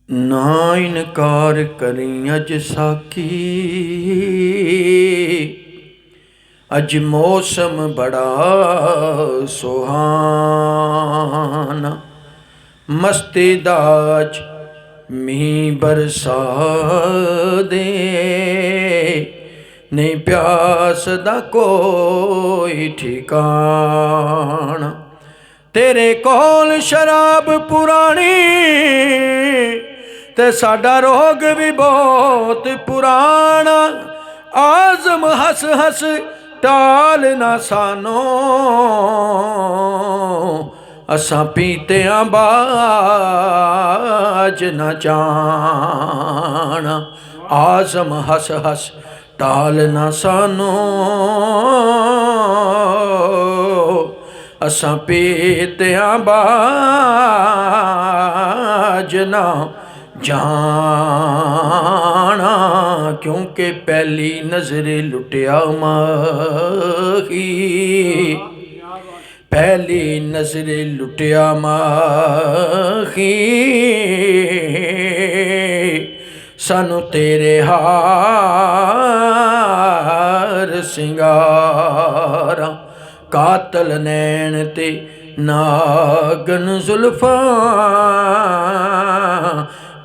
ना इनकार करी अज साकी, अज मौसम बड़ा सुहाना। मस्ती दाज मींह बरसा दे, नहीं प्यास दा कोई ठिकाना। तेरे कोल शराब पुरानी ते साडा रोग भी बहुत पुराना। आज़म हस हस टाल ना सानो, असां पीतियां बाज न जाना। आज़म हस हस टाल ना सानो, असां पीतियां बाज न जाना। क्योंकि पहली नज़र लुटिया माही, पहली नज़र लुटिया माही। सानू तेरे हार सिंगारा, कातल नैन ते नागन जुल्फा,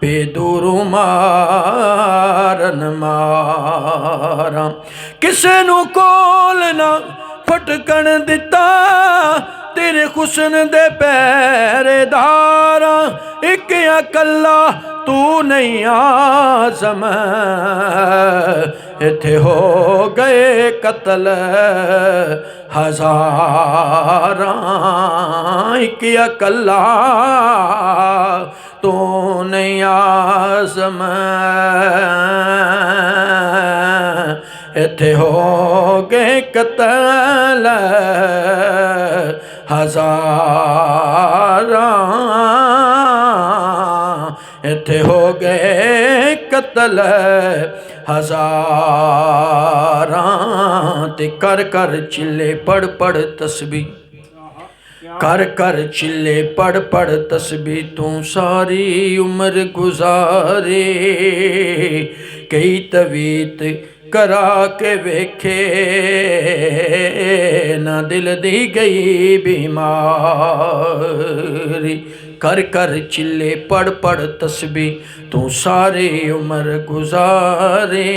बेदूरों मारन मारा। किसे नू कोल ना फटकन दिता, तेरे हुस्न दे पहरेदारा। एक अकल्ला तू नहीं आज़म, इत्थे हो गए कतल हज़ारां। एक अकल्ला तू नहीं आज़म, इत्थे हो गए कतल हज़ारां। इत्थे हो गए कतल हज़ारां। ते कर कर चिल्ले पढ़ पढ़ तस्बीह, कर कर चिल्ले पढ़ पढ़ तस्बीह। तू सारी उम्र गुजारे, कई तवीत करा के वेखे, ना दिल दी गई बीमारी। कर कर चिल्ले पढ़ पढ़ तस्बीह, तू सारी उम्र गुजारे,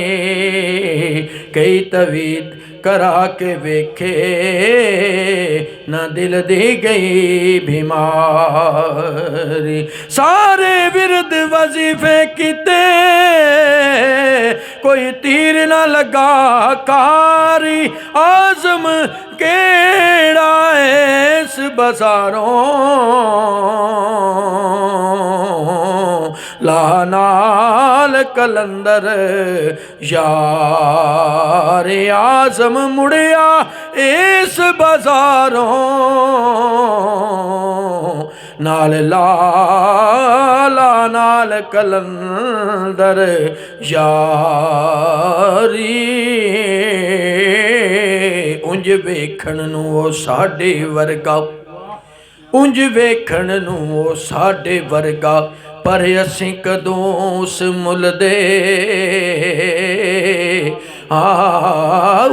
कई तवीत करा के वेखे, ना दिल दी गई बीमारी। सारे विरद वजीफे किते, कोई तीर ना लगा कारी। आज़म केड़ा इस बाजारों, लानाल कलंदर यार। आज़म मुड़िया इस बाजारों, नाल लाला नाल कलंदर यारी। उंज वेखण नू ओ साडे वर्गा, उंज वेखण नू ओ साडे वर्गा, पर असीं कदों उस मुल दे।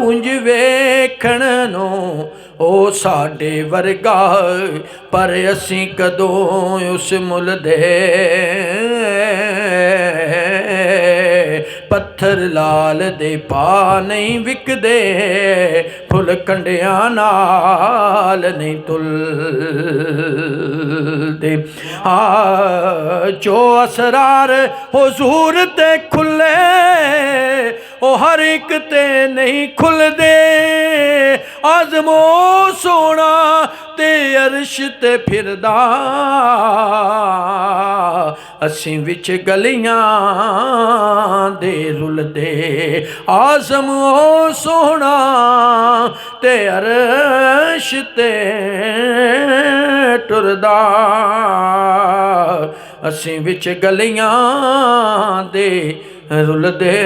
उंज वेखण नू ओ साडे वर्गा, पर असीं कदों उस मुल दे। पत्थर लाल दे पा नहीं विकदे, फुल कंडिया नाल नहीं तुलदे। जो असरार हुजूर ते खुले, ओ हर एक ते नहीं खुलदे। आज़मो सोना ते अरश ते फिरदा, असीं विच गलियां दे रुलदे। आज़म ओ सोना ते अरश ते टुरदा, असीं विच गलियां दे रुलदे।